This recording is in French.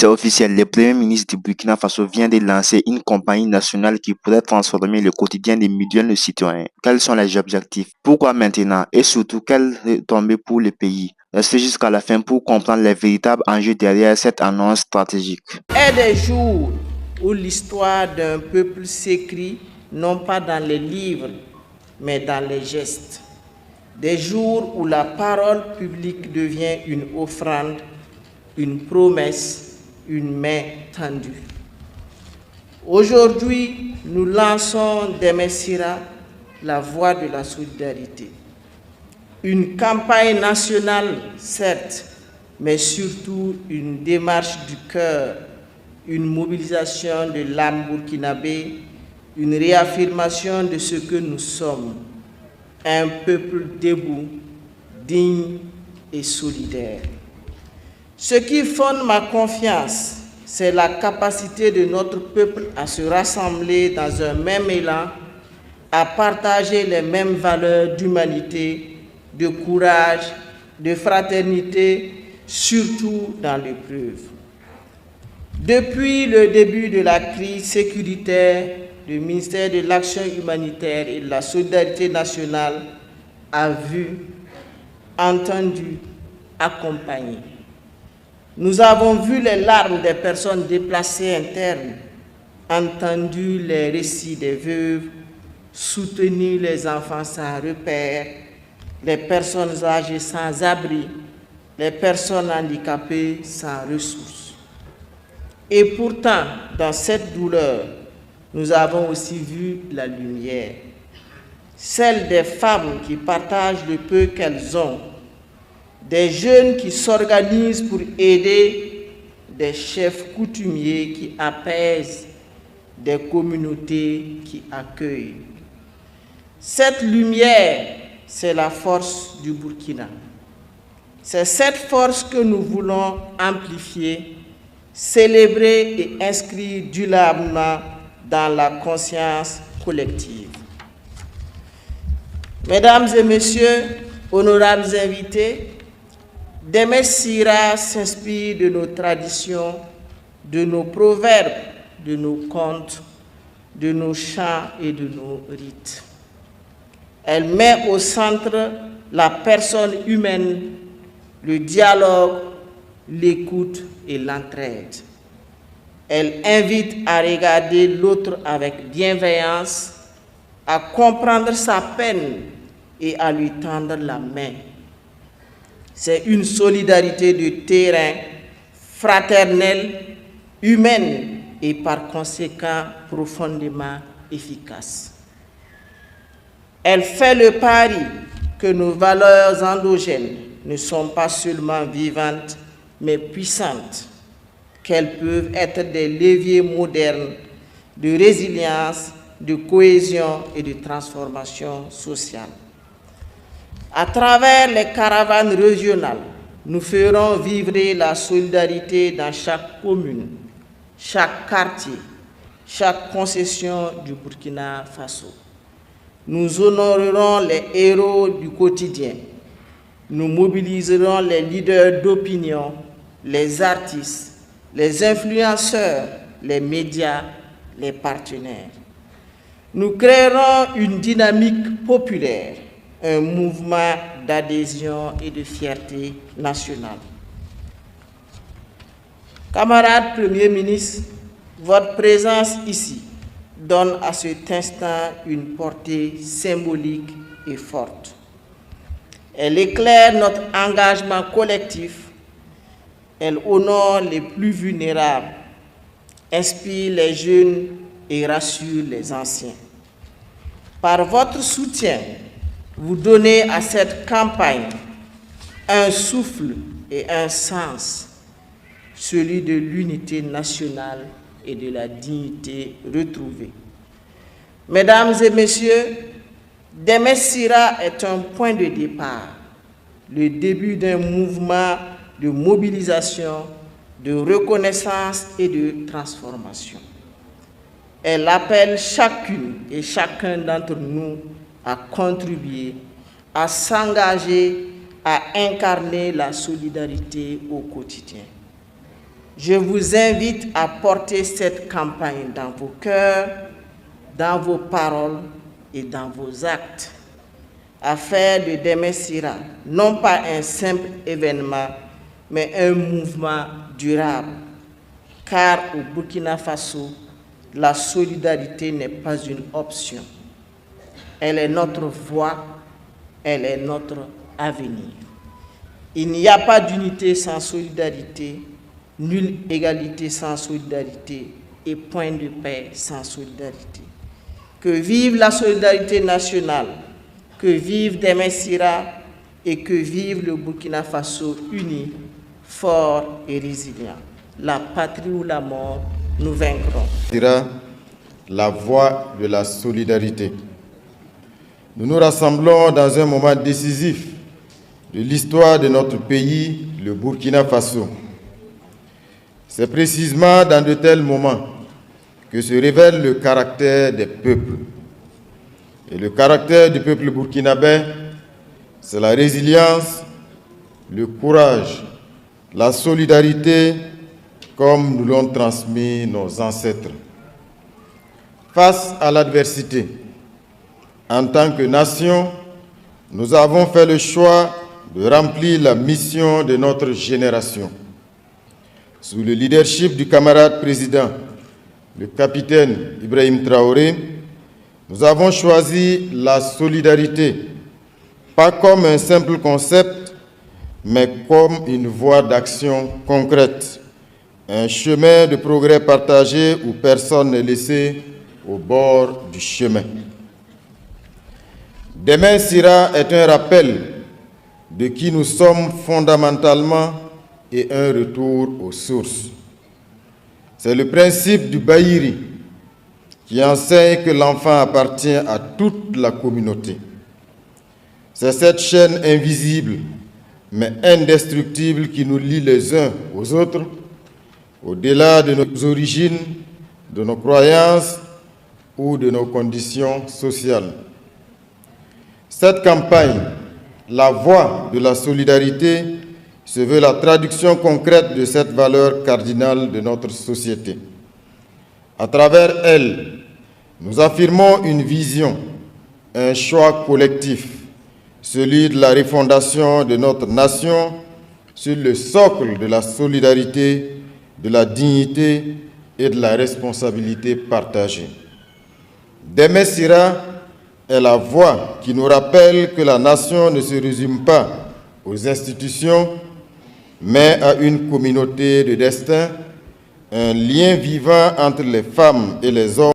C'est officiel, le Premier ministre du Burkina Faso vient de lancer une campagne nationale qui pourrait transformer le quotidien des millions de citoyens. Quels sont les objectifs? Pourquoi maintenant? Et surtout, quelle retombée pour le pays? Restez jusqu'à la fin pour comprendre les véritables enjeux derrière cette annonce stratégique. Et des jours où l'histoire d'un peuple s'écrit non pas dans les livres, mais dans les gestes. Des jours où la parole publique devient une offrande, une promesse, une main tendue. Aujourd'hui, nous lançons Deme Sira, la voie de la solidarité. Une campagne nationale, certes, mais surtout une démarche du cœur, une mobilisation de l'âme burkinabé, une réaffirmation de ce que nous sommes, un peuple debout, digne et solidaire. Ce qui fonde ma confiance, c'est la capacité de notre peuple à se rassembler dans un même élan, à partager les mêmes valeurs d'humanité, de courage, de fraternité, surtout dans l'épreuve. Depuis le début de la crise sécuritaire, le ministère de l'Action humanitaire et de la solidarité nationale a vu, entendu, accompagné. Nous avons vu les larmes des personnes déplacées internes, entendu les récits des veuves, soutenu les enfants sans repère, les personnes âgées sans abri, les personnes handicapées sans ressources. Et pourtant, dans cette douleur, nous avons aussi vu la lumière, celle des femmes qui partagent le peu qu'elles ont, des jeunes qui s'organisent pour aider, des chefs coutumiers qui apaisent, des communautés qui accueillent. Cette lumière, c'est la force du Burkina. C'est cette force que nous voulons amplifier, célébrer et inscrire durablement dans la conscience collective. Mesdames et messieurs, honorables invités, Deme Sira s'inspire de nos traditions, de nos proverbes, de nos contes, de nos chants et de nos rites. Elle met au centre la personne humaine, le dialogue, l'écoute et l'entraide. Elle invite à regarder l'autre avec bienveillance, à comprendre sa peine et à lui tendre la main. C'est une solidarité de terrain, fraternelle, humaine et par conséquent profondément efficace. Elle fait le pari que nos valeurs endogènes ne sont pas seulement vivantes, mais puissantes, qu'elles peuvent être des leviers modernes de résilience, de cohésion et de transformation sociale. À travers les caravanes régionales, nous ferons vivre la solidarité dans chaque commune, chaque quartier, chaque concession du Burkina Faso. Nous honorerons les héros du quotidien. Nous mobiliserons les leaders d'opinion, les artistes, les influenceurs, les médias, les partenaires. Nous créerons une dynamique populaire, un mouvement d'adhésion et de fierté nationale. Camarades Premier ministre, votre présence ici donne à cet instant une portée symbolique et forte. Elle éclaire notre engagement collectif, elle honore les plus vulnérables, inspire les jeunes et rassure les anciens. Par votre soutien, vous donnez à cette campagne un souffle et un sens, celui de l'unité nationale et de la dignité retrouvée. Mesdames et messieurs, Deme Sira est un point de départ, le début d'un mouvement de mobilisation, de reconnaissance et de transformation. Elle appelle chacune et chacun d'entre nous à contribuer, à s'engager, à incarner la solidarité au quotidien. je vous invite à porter cette campagne dans vos cœurs, dans vos paroles et dans vos actes, à faire de Deme Sira non pas un simple événement, mais un mouvement durable. Car au Burkina Faso, la solidarité n'est pas une option. Elle est notre voie, elle est notre avenir. Il n'y a pas d'unité sans solidarité, nulle égalité sans solidarité et point de paix sans solidarité. Que vive la solidarité nationale, que vive Deme Sira et que vive le Burkina Faso uni, fort et résilient. La patrie ou la mort, nous vaincrons. Sira, la voie de la solidarité. Nous nous rassemblons dans un moment décisif de l'histoire de notre pays, le Burkina Faso. C'est précisément dans de tels moments que se révèle le caractère des peuples. Et le caractère du peuple burkinabé, c'est la résilience, le courage, la solidarité, comme nous l'ont transmis nos ancêtres. Face à l'adversité, en tant que nation, nous avons fait le choix de remplir la mission de notre génération. Sous le leadership du camarade président, le capitaine Ibrahim Traoré, nous avons choisi la solidarité, pas comme un simple concept, mais comme une voie d'action concrète, un chemin de progrès partagé où personne n'est laissé au bord du chemin. Deme Sira est un rappel de qui nous sommes fondamentalement et un retour aux sources. C'est le principe du Bahiri qui enseigne que l'enfant appartient à toute la communauté. C'est cette chaîne invisible mais indestructible qui nous lie les uns aux autres, au-delà de nos origines, de nos croyances ou de nos conditions sociales. Cette campagne, la voie de la solidarité, se veut la traduction concrète de cette valeur cardinale de notre société. À travers elle, nous affirmons une vision, un choix collectif, celui de la refondation de notre nation sur le socle de la solidarité, de la dignité et de la responsabilité partagée. Deme Sira est la voix qui nous rappelle que la nation ne se résume pas aux institutions, mais à une communauté de destin, un lien vivant entre les femmes et les hommes.